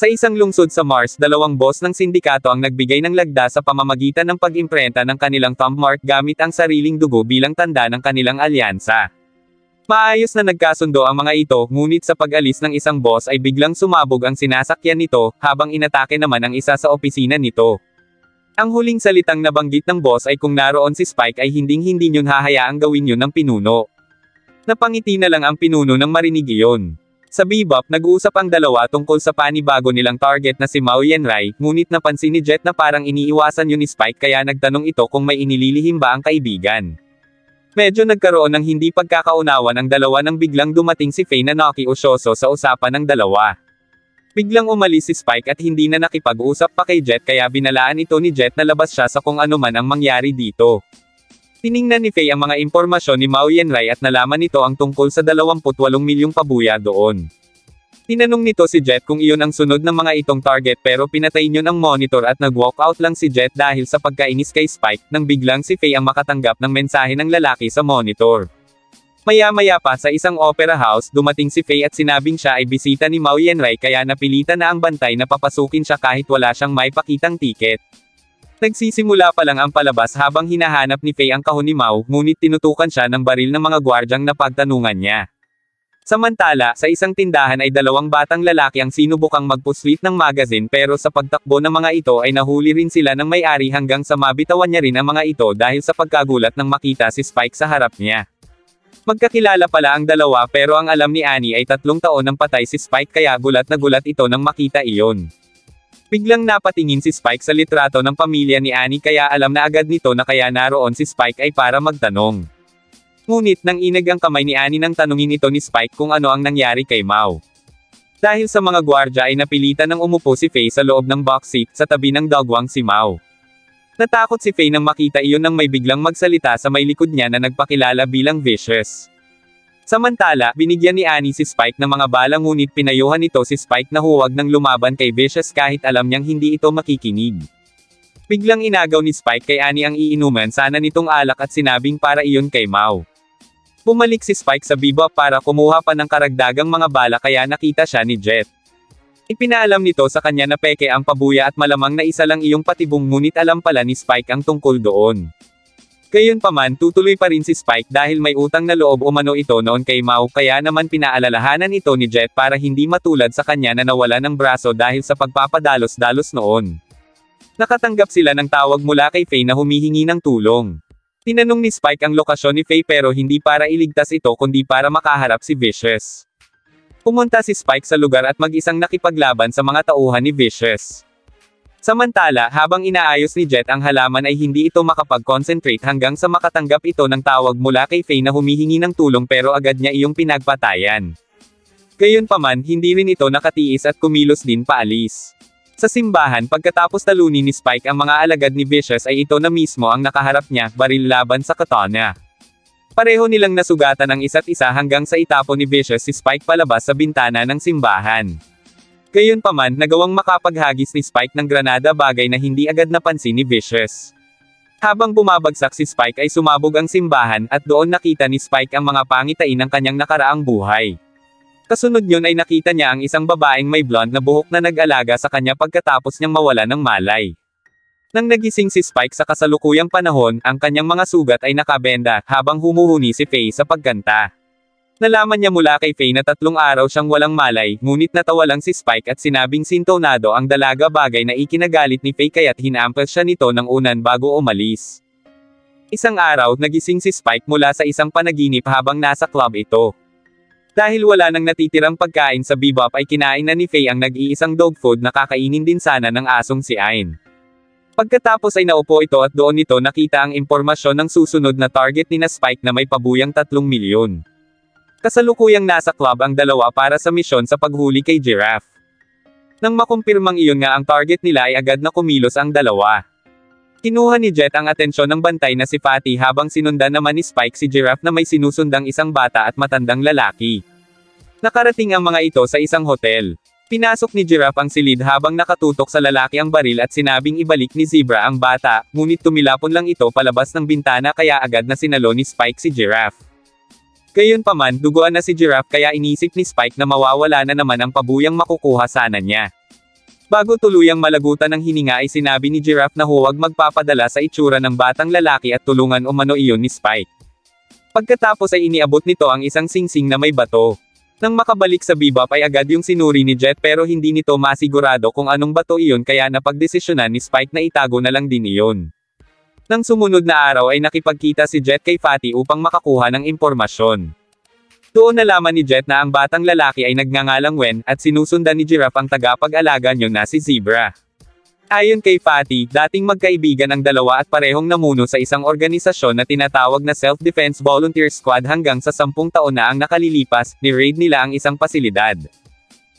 Sa isang lungsod sa Mars, dalawang boss ng sindikato ang nagbigay ng lagda sa pamamagitan ng pag-imprenta ng kanilang thumb mark gamit ang sariling dugo bilang tanda ng kanilang alyansa. Maayos na nagkasundo ang mga ito, ngunit sa pag-alis ng isang boss ay biglang sumabog ang sinasakyan nito, habang inatake naman ang isa sa opisina nito. Ang huling salitang nabanggit ng boss ay kung naroon si Spike ay hinding-hindi nyo hahayaang gawin yun ng pinuno. Napangiti na lang ang pinuno nang marinig iyon. Sa Bebop, nag-uusap ang dalawa tungkol sa panibago nilang target na si Mao Yenrai, ngunit napansin ni Jet na parang iniiwasan yun ni Spike kaya nagtanong ito kung may inililihim ba ang kaibigan. Medyo nagkaroon ng hindi pagkakaunawan ang dalawa nang biglang dumating si Faye na nakiusyoso sa usapan ng dalawa. Biglang umalis si Spike at hindi na nakipag-usap pa kay Jet kaya binalaan ito ni Jet na labas siya sa kung ano man ang mangyari dito. Tiningnan ni Faye ang mga impormasyon ni Mao Yenrai at nalaman nito ang tungkol sa 28 milyong pabuya doon. Tinanong nito si Jet kung iyon ang sunod ng mga itong target pero pinatay niyon ang monitor at nag-walkout lang si Jet dahil sa pagkainis kay Spike nang biglang si Faye ang makatanggap ng mensahe ng lalaki sa monitor. Maya-maya pa sa isang opera house dumating si Faye at sinabing siya ay bisita ni Mao Yenrai kaya napilitan na ang bantay na papasukin siya kahit wala siyang may pakitang tiket. Nagsisimula pa lang ang palabas habang hinahanap ni Faye ang kahon ni Mao, ngunit tinutukan siya ng baril ng mga gwardyang napagtanungan niya. Samantala, sa isang tindahan ay dalawang batang lalaki ang sinubukang magpuslit ng magazine pero sa pagtakbo ng mga ito ay nahuli rin sila ng may-ari hanggang sa mabitawan niya rin ang mga ito dahil sa pagkagulat nang makita si Spike sa harap niya. Magkakilala pala ang dalawa pero ang alam ni Annie ay 3 taon nang patay si Spike kaya gulat na gulat ito nang makita iyon. Biglang napatingin si Spike sa litrato ng pamilya ni Annie kaya alam na agad nito na kaya naroon si Spike ay para magtanong. Ngunit nang inag ang kamay ni Annie nang tanungin ito ni Spike kung ano ang nangyari kay Mao. Dahil sa mga gwardya ay napilitan ng umupo si Faye sa loob ng box seat sa tabi ng dogwang si Mao. Natakot si Faye nang makita iyon nang may biglang magsalita sa may likod niya na nagpakilala bilang Vicious. Samantala, binigyan ni Annie si Spike ng mga bala ngunit pinayuhan nito si Spike na huwag nang lumaban kay Vicious kahit alam niyang hindi ito makikinig. Biglang inagaw ni Spike kay Annie ang iinuman sana nitong alak at sinabing para iyon kay Mao. Bumalik si Spike sa Bebop para kumuha pa ng karagdagang mga bala kaya nakita siya ni Jet. Ipinaalam nito sa kanya na peke ang pabuya at malamang na isa lang iyong patibong ngunit alam pala ni Spike ang tungkol doon. Gayunpaman tutuloy pa rin si Spike dahil may utang na loob umano ito noon kay Mao kaya naman pinaalalahanan ito ni Jet para hindi matulad sa kanya na nawala ng braso dahil sa pagpapadalos-dalos noon. Nakatanggap sila ng tawag mula kay Faye na humihingi ng tulong. Tinanong ni Spike ang lokasyon ni Faye pero hindi para iligtas ito kundi para makaharap si Vicious. Pumunta si Spike sa lugar at mag-isang nakipaglaban sa mga tauhan ni Vicious. Samantala, habang inaayos ni Jet ang halaman ay hindi ito makapag-concentrate hanggang sa makatanggap ito ng tawag mula kay Faye na humihingi ng tulong pero agad niya iyong pinagpatayan. Gayunpaman, hindi rin ito nakatiis at kumilos din paalis. Sa simbahan pagkatapos talunin ni Spike ang mga alagad ni Vicious ay ito na mismo ang nakaharap niya, baril laban sa katana. Pareho nilang nasugatan ang isa't isa hanggang sa itapon ni Vicious si Spike palabas sa bintana ng simbahan. Gayunpaman, nagawang makapaghagis ni Spike ng granada bagay na hindi agad napansin ni Vicious. Habang bumabagsak si Spike ay sumabog ang simbahan at doon nakita ni Spike ang mga pangitain ng kanyang nakaraang buhay. Kasunod yun ay nakita niya ang isang babaeng may blonde na buhok na nag-alaga sa kanya pagkatapos niyang mawala ng malay. Nang nagising si Spike sa kasalukuyang panahon, ang kanyang mga sugat ay nakabenda habang humuhuni si Faye sa pagkanta. Nalaman niya mula kay Faye na 3 araw siyang walang malay, ngunit natawa lang si Spike at sinabing sintonado ang dalaga bagay na ikinagalit ni Faye kaya't hinampal siya nito ng unan bago umalis. Isang araw, nagising si Spike mula sa isang panaginip habang nasa club ito. Dahil wala nang natitirang pagkain sa Bebop ay kinain na ni Faye ang nag-iisang dog food na kakainin din sana ng asong si Ain. Pagkatapos ay naupo ito at doon nito nakita ang impormasyon ng susunod na target ni na Spike na may pabuyang 3 milyon. Kasalukuyang nasa club ang dalawa para sa misyon sa paghuli kay Giraffe. Nang makumpirmang iyon nga ang target nila ay agad na kumilos ang dalawa. Kinuha ni Jet ang atensyon ng bantay na si Fatty habang sinundan naman ni Spike si Giraffe na may sinusundang isang bata at matandang lalaki. Nakarating ang mga ito sa isang hotel. Pinasok ni Giraffe ang silid habang nakatutok sa lalaki ang baril at sinabing ibalik ni Zebra ang bata, ngunit tumilapon lang ito palabas ng bintana kaya agad na sinalo ni Spike si Giraffe. Gayunpaman, duguan na si Giraffe kaya inisip ni Spike na mawawala na naman ang pabuyang makukuha sana niya. Bago tuluyang malagutan ng hininga ay sinabi ni Giraffe na huwag magpapadala sa itsura ng batang lalaki at tulungan umano iyon ni Spike. Pagkatapos ay iniabot nito ang isang singsing na may bato. Nang makabalik sa Bebop ay agad yung sinuri ni Jet pero hindi nito masigurado kung anong bato iyon kaya napagdesisyonan ni Spike na itago na lang din iyon. Nang sumunod na araw ay nakipagkita si Jet kay Fatty upang makakuha ng impormasyon. Doon nalaman ni Jet na ang batang lalaki ay nagngangalang Wen, at sinusundan ni Giraffe ang tagapag-alaga niyo na si Zebra. Ayon kay Fatty, dating magkaibigan ang dalawa at parehong namuno sa isang organisasyon na tinatawag na Self-Defense Volunteer Squad hanggang sa 10 taon na ang nakalilipas, ni-raid nila ang isang pasilidad.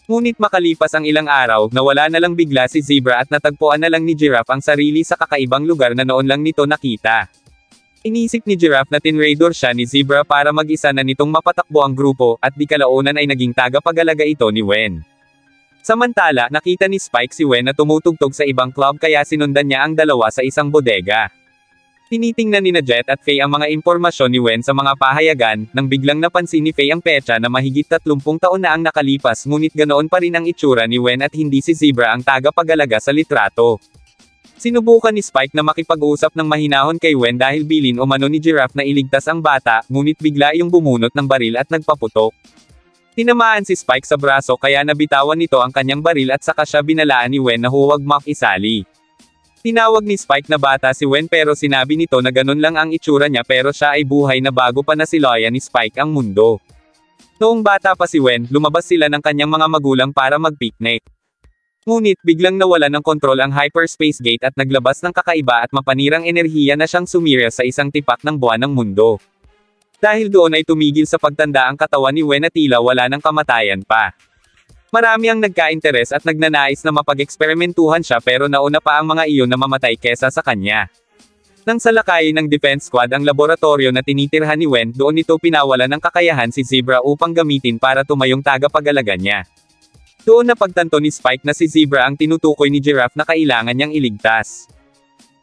Ngunit makalipas ang ilang araw, nawala na lang bigla si Zebra at natagpuan na lang ni Giraffe ang sarili sa kakaibang lugar na noon lang nito nakita. Inisip ni Giraffe na tinraidor siya ni Zebra para mag-isa na nitong mapatakbo ang grupo, at di kalaunan ay naging tagapag-alaga ito ni Wen. Samantala, nakita ni Spike si Wen na tumutugtog sa ibang club kaya sinundan niya ang dalawa sa isang bodega. Tinitingnan ni Jet at Faye ang mga impormasyon ni Wen sa mga pahayagan, nang biglang napansin ni Faye ang petsa na mahigit 30 taon na ang nakalipas ngunit ganoon pa rin ang itsura ni Wen at hindi si Zebra ang tagapag-alaga sa litrato. Sinubukan ni Spike na makipag-usap ng mahinahon kay Wen dahil bilin umano ni Giraffe na iligtas ang bata, ngunit bigla iyong bumunot ng baril at nagpaputok. Tinamaan si Spike sa braso kaya nabitawan nito ang kanyang baril at saka siya binalaan ni Wen na huwag makisali. Tinawag ni Spike na bata si Wen pero sinabi nito na ganun lang ang itsura niya pero siya ay buhay na bago pa nasiloyan ni Spike ang mundo. Noong bata pa si Wen, lumabas sila ng kanyang mga magulang para mag-picnic. Ngunit biglang nawala ng kontrol ang hyperspace gate at naglabas ng kakaiba at mapanirang enerhiya na siyang sumira sa isang tipak ng buwan ng mundo. Dahil doon ay tumigil sa pagtanda ang katawan ni Wen at tila wala ng kamatayan pa. Marami ang nagka-interes at nagnanais na mapag-eksperimentuhan siya pero nauna pa ang mga iyon na mamatay kesa sa kanya. Nang salakayin ng Defense Squad ang laboratorio na tinitirhan ni Wen, doon ito pinawala ng kakayahan si Zebra upang gamitin para tumayong tagapag-alaga niya. Doon napagtanto ni Spike na si Zebra ang tinutukoy ni Giraffe na kailangan niyang iligtas.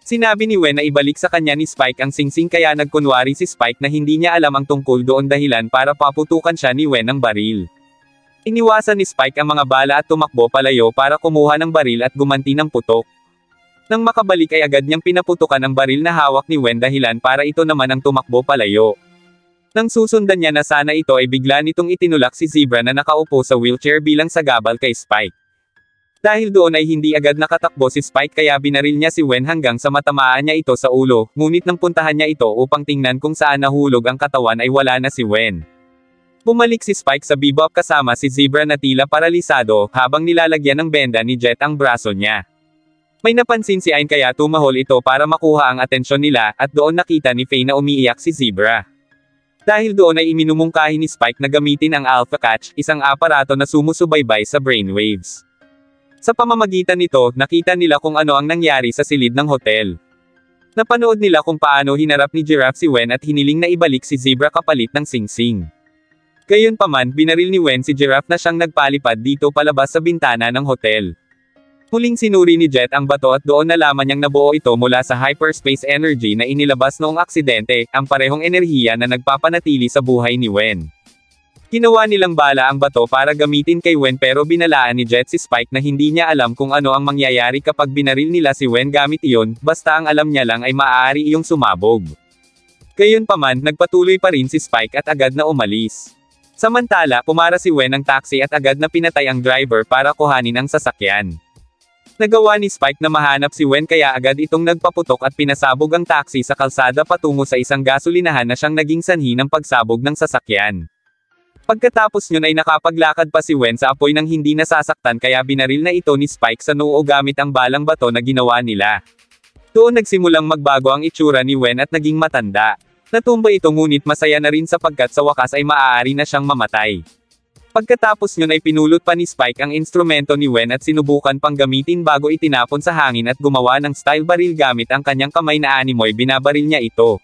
Sinabi ni Wen na ibalik sa kanya ni Spike ang singsing kaya nagkunwari si Spike na hindi niya alam ang tungkol doon dahilan para paputukan siya ni Wen ng baril. Iniwasan ni Spike ang mga bala at tumakbo palayo para kumuha ng baril at gumanti ng putok. Nang makabalik ay agad niyang pinaputukan ang baril na hawak ni Wen dahilan para ito naman ang tumakbo palayo. Nang susundan niya na sana ito ay bigla nitong itinulak si Zebra na nakaupo sa wheelchair bilang sagabal kay Spike. Dahil doon ay hindi agad nakatakbo si Spike kaya binaril niya si Wen hanggang sa matamaan niya ito sa ulo, ngunit nang puntahan niya ito upang tingnan kung saan nahulog ang katawan ay wala na si Wen. Bumalik si Spike sa Bebop kasama si Zebra na tila paralisado, habang nilalagyan ng benda ni Jet ang braso niya. May napansin si Ain kaya tumahol ito para makuha ang atensyon nila, at doon nakita ni Faye na umiiyak si Zebra. Dahil doon ay iminumungkahi ni Spike na gamitin ang Alpha Catch, isang aparato na sumusubaybay sa brainwaves. Sa pamamagitan nito, nakita nila kung ano ang nangyari sa silid ng hotel. Napanood nila kung paano hinarap ni Giraffe si Wen at hiniling na ibalik si Zebra kapalit ng singsing. Gayunpaman, binaril ni Wen si Giraffe na siyang nagpalipad dito palabas sa bintana ng hotel. Huling sinuri ni Jet ang bato at doon nalaman niyang nabuo ito mula sa hyperspace energy na inilabas noong aksidente, ang parehong enerhiya na nagpapanatili sa buhay ni Wen. Ginawa nilang bala ang bato para gamitin kay Wen pero binalaan ni Jet si Spike na hindi niya alam kung ano ang mangyayari kapag binaril nila si Wen gamit iyon, basta ang alam niya lang ay maaari iyong sumabog. Gayunpaman, nagpatuloy pa rin si Spike at agad na umalis. Samantala, pumara si Wen ng taxi at agad na pinatay ang driver para kuhanin ang sasakyan. Nagawa ni Spike na mahanap si Wen kaya agad itong nagpaputok at pinasabog ang taxi sa kalsada patungo sa isang gasolinahan na siyang naging sanhi ng pagsabog ng sasakyan. Pagkatapos yun ay nakapaglakad pa si Wen sa apoy nang hindi nasasaktan kaya binaril na ito ni Spike sa noo gamit ang balang bato na ginawa nila. Doon nagsimulang magbago ang itsura ni Wen at naging matanda. Natumba ito ngunit masaya na rin sapagkat sa wakas ay maaari na siyang mamatay. Pagkatapos yun ay pinulot pa ni Spike ang instrumento ni Wen at sinubukan pang gamitin bago itinapon sa hangin at gumawa ng style baril gamit ang kanyang kamay na animoy binabaril niya ito.